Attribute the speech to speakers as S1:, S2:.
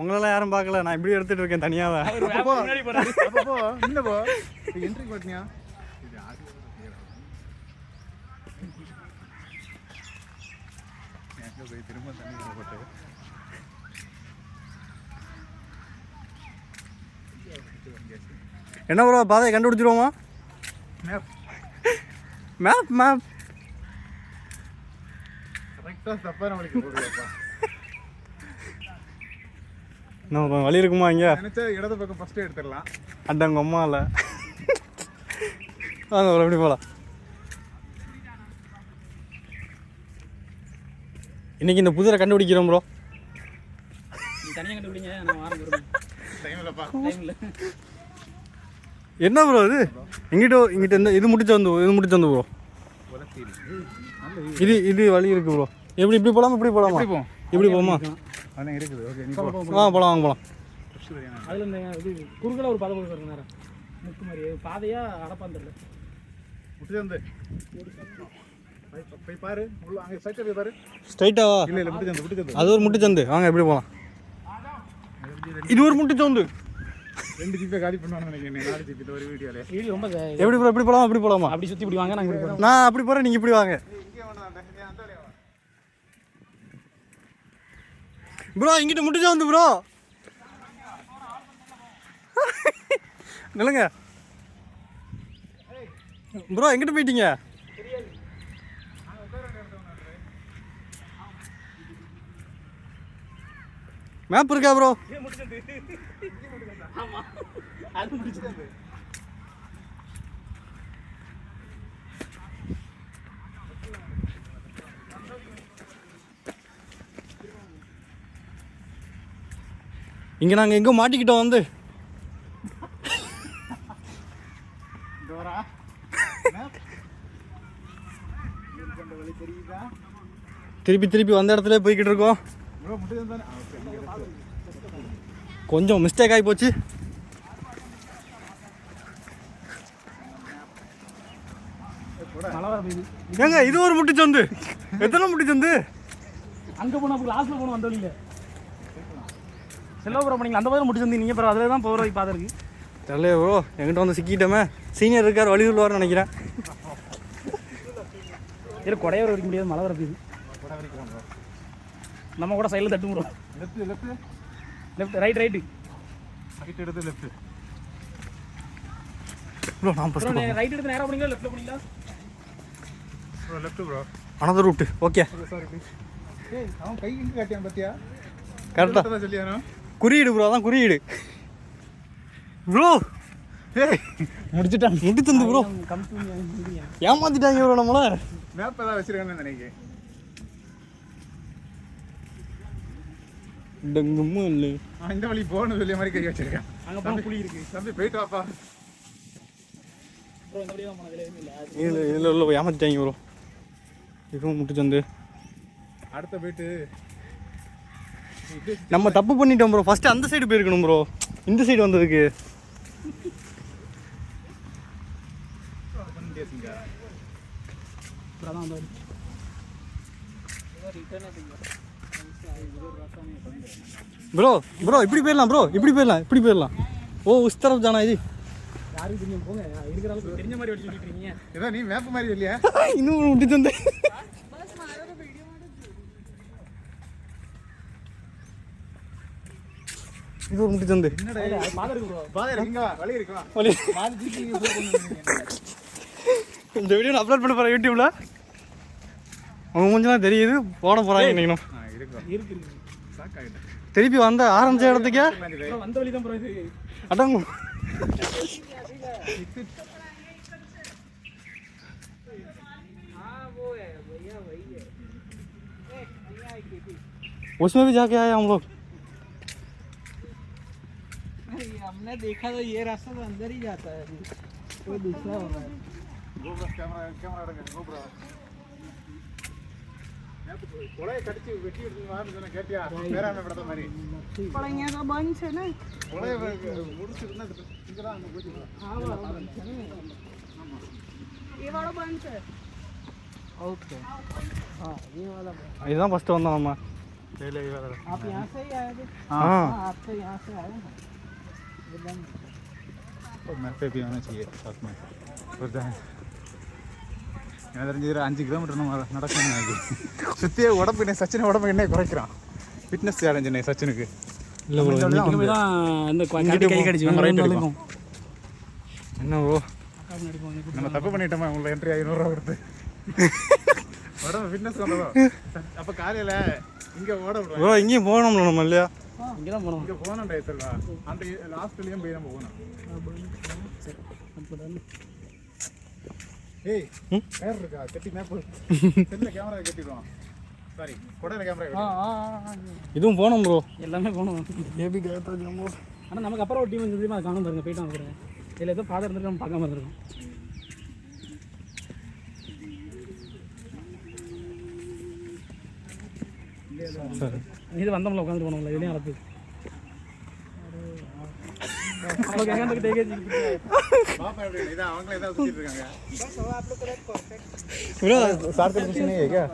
S1: உங்களெல்லாம் யாரும் பார்க்கல, நான் இப்படி எடுத்துட்டு இருக்கேன் தனியாக.
S2: என்ட்ரி பண்ணியா திரும்ப தண்ணி போட்டு
S1: என்ன ப்ரோ பாதையை கண்டுபிடிச்சிருவோமா? மேப் மேப்
S2: கரெக்டாக தப்பாக நம்மளுக்கு போடுவாப்பா.
S1: நம்ம வழி இருக்குமா இங்கே?
S2: நினச்சா இடது பக்கம் ஃபஸ்ட்டு எடுத்துடலாம்.
S1: அட்டங்க அம்மா இல்லை. வாங்க ப்ரோ எப்படி போகலாம். இன்னைக்கு இந்த புதிரை கண்டுபிடிக்கிறோம் ப்ரோ.
S3: தனியாக கண்டுபிடிங்க, நான் வாரம்
S2: டைம்லப்பா
S1: என்ன ப்ரோ இது? இங்கிட்ட இந்த இது முடிச்சு வந்து ப்ரோ. இது வழி இருக்கு ப்ரோ. எப்படி இப்படி போகலாமா இப்படி போகலாமா? இப்படி போமா?
S2: அதெல்லாம் இருக்குது. ஓகே
S1: போகலாம் வாங்க போகலாம்.
S3: அதில் இந்த இது குறுக்கில் ஒரு பாதை போய் பாருங்க நேரம் முக்கு மாதிரி பாதையா அடப்பாந்துடல
S2: முடிச்சு வந்து போய் பாரு. உள்ள அங்கே சைட் பாரு.
S1: ஸ்ட்ரைட்டாவா?
S2: இல்லை முட்டுச்சந்து.
S1: அது ஒரு முட்டுச்சந்து. வாங்க எப்படி போகலாம். இது ஒரு முட்டுச்சந்து.
S2: 2 ஜிபி காலி பண்ணுவான்னு நினைக்கிறேன். 4 ஜிபி ஒரு வீடியோ ரொம்ப
S1: எப்படி ப்ரோ இப்படி போகலாமா அப்படி போகலாமா?
S3: அப்படி சுற்றி இப்படி வாங்க. நாங்கள்
S1: நான் அப்படி போகிறேன், நீங்கள் இப்படி வாங்க ப்ரோ. இங்கிட்ட முட்டுச்சந்து ப்ரோ. நில்லுங்க ப்ரோ. எங்கிட்ட போயிட்டீங்க? மேப் இருக்கா ப்ரோ? இங்க நாங்க எங்க மாட்டிக்கிட்டோம் வந்து. திருப்பி வந்த இடத்துல போய்கிட்டு இருக்கோம். கொஞ்சம் மிஸ்டேக் ஆகி போச்சு. ஏங்க இது ஒரு முட்டுச்சந்து. எத்தனை முட்டுச்சந்து?
S3: அங்கே போனால் லாஸ்ட்டில் போகணும். அந்த வழியில் செல்லபுரம் போனீங்களா? அந்த மாதிரி முட்டுச்சந்து. நீங்கள் அப்புறம் அதில் தான் போகிற பாதை இருக்குது.
S1: தெரியல ப்ரோ, எங்கிட்ட வந்து சிக்கிட்டோமே. சீனியர் இருக்கார், வழி சொல்லுவார்னு நினைக்கிறேன்.
S3: இதில் கொடையூர் வரைக்க முடியாது, மழை வரப்போகுது. நம்ம கூட சைடில் தட்டு ப்ரோ. லெஃப்ட் ரைட் எடுத்து லெஃப்ட்
S1: ப்ரோ. நான் ஃபர்ஸ்ட்
S3: ரைட் எடுத்து நேரா போனீங்களா லெஃப்ட்ல போனீங்களா?
S2: Bro left bro.
S1: Another route. Okay
S2: sorry. ஏய் அவன் கை இங்க காட்டியான் பாத்தியா?
S1: கரெக்ட்டா
S2: தான் சொல்லியானோ.
S1: குறியீடு ப்ரோ, அதான் குறியீடு ப்ரோ.
S2: ஏய்
S3: முடிச்சிட்டாங்க.
S1: முட்டுச்சந்து ப்ரோ. ஏமாத்திட்டாங்க ப்ரோ நம்மள.
S2: மேப் ஏதாவது வச்சிருக்கானே நினைக்கிறேன்.
S1: டங்குமு இல்ல.
S2: இந்த வழி போகணும் சொல்லி மாதிரி கை வச்சிருக்கேன்.
S3: அங்க போன புலி இருக்கு.
S2: தம்பி போயிட்டு வாப்பா.
S3: ப்ரோ இந்த வழியா போனதுல
S1: இல்ல ஏமாத்திட்டாங்க ப்ரோ. இதுவும் முட்டுச்சந்து.
S2: அடுத்த போயிட்டு
S1: நம்ம தப்பு பண்ணிட்டோம் ப்ரோ. ஃபர்ஸ்ட் அந்த சைடு போயிருக்கணும் ப்ரோ. இந்த சைடு வந்ததுக்கு ப்ரோ இப்படி போயிடலாம் ப்ரோ. இப்படி போயிடலாம். ஓ உஸ் तरफ जाना है जी.
S3: யாருக்கு தெரியும் போங்க. இருக்கிற அளவுக்கு தெரிஞ்ச மாதிரி வச்சு சொல்லிட்டு இருக்கீங்க.
S2: ஏதோ நீ மேப் மாதிரி இல்லையா?
S1: இன்னும் முட்டுச்சந்து. இது ஒரு முட்டுச்சந்து.
S2: என்னடா
S3: பாதை இருக்கு ப்ரோ.
S2: பாதை இருக்கு. வழி இருக்கு.
S1: வழி.
S2: மாதி ஜிபி யூஸ் பண்ணுவீங்க.
S1: இந்த வீடியோ நான் அப்லோட் பண்ண போறேன் யூடியூப்ல. அவங்க மூஞ்சலாம் தெரியுது. போட போறாங்க நினைக்கணும்.
S3: இருக்கு
S2: சாக் ஆயிட்டேன்.
S1: திருப்பி வந்த ஆரம்பிச்ச இடத்துக்கே
S3: ப்ரோ வந்த வழி தான் ப்ரோ இது.
S1: அடங்கு. उसमें भी जाके आए हम लोग.
S3: हमने देखा तो ये रास्ता तो अंदर ही जाता है. कोई दूसरा होगा.
S2: GoPro कैमरा रखा GoPro. கொலையை கடிச்சு வெட்டி எடுத்துன்னு சொன்ன கேட்டியா? பேராமே படத்த மாதிரி
S3: पढ़ाइयाँ तो बंद है ना.
S2: கொலையை முடிச்சிருந்தா இங்க தான் அங்க போயிட்டு
S3: ये वाला बंद है. ओके. हाँ ये वाला.
S1: இதுதான் ஃபர்ஸ்ட் வந்தோம் நம்ம.
S3: आप यहाँ से ही आए थे?
S1: हाँ
S3: आप तो यहाँ से आए ना?
S2: और मैपे भी आना चाहिए साथ में और எனக்கு தெரிஞ்சு ஒரு 5 கிலோமீட்டர் நம்ம நடக்கணும். சுற்றியே உடம்பு சச்சின் உடம்பு என்ன குறைக்கிறான். ஃபிட்னஸ் சேலஞ்சுண்ணே சச்சினுக்கு.
S1: இல்லை ப்ரோ
S3: இனிமே தான் இந்த கை கடிச்சு
S2: நம்ம ரைட் எடுக்கும்.
S1: என்ன ப்ரோ
S2: நம்ம தப்பு பண்ணிட்டோமா உங்களை என்ட்ரி 500 ரூபா கொடுத்து. உடம்பு ஃபிட்னஸ் வந்ததோ அப்போ காலையில் இங்கே ஓட விடுவோம்.
S1: ப்ரோ இங்கேயும் போகணும்ல நம்ம இல்லையா?
S3: இங்கே தான் போனோம்.
S2: இங்கே போகணும் டயத்தில் அந்த லாஸ்ட்லேயும் போய் நம்ம போகணும். ஏய் பேர் இருக்கா கட்டி மேப் செல்லில் கேமரா கட்டிடுவோம். சாரி கொடையில் கேமரா.
S1: இதுவும் போகணும் ப்ரோ.
S3: எல்லாமே போனோம். ஆனால் நமக்கு அப்புறம் ஒரு டீம் வந்து தெரியுமா காணும் பாருங்க போயிட்டு வந்துருக்கேன். இதில் ஏதோ ஃபாதர் இருந்திருக்கு நம்ம பார்க்காம இருந்திருக்கோம்.
S1: சரி
S3: இது வந்தோம்ல உட்காந்துட்டு போனோம்ல இதுலேயும் அளப்பு. அவங்களுக்கு எங்கே
S2: பாப்பா எப்படி இதான் அவங்களே தான் சுற்றிட்டு இருக்காங்க.
S1: ப்ரோ
S2: साथ में कुछ नहीं है क्या?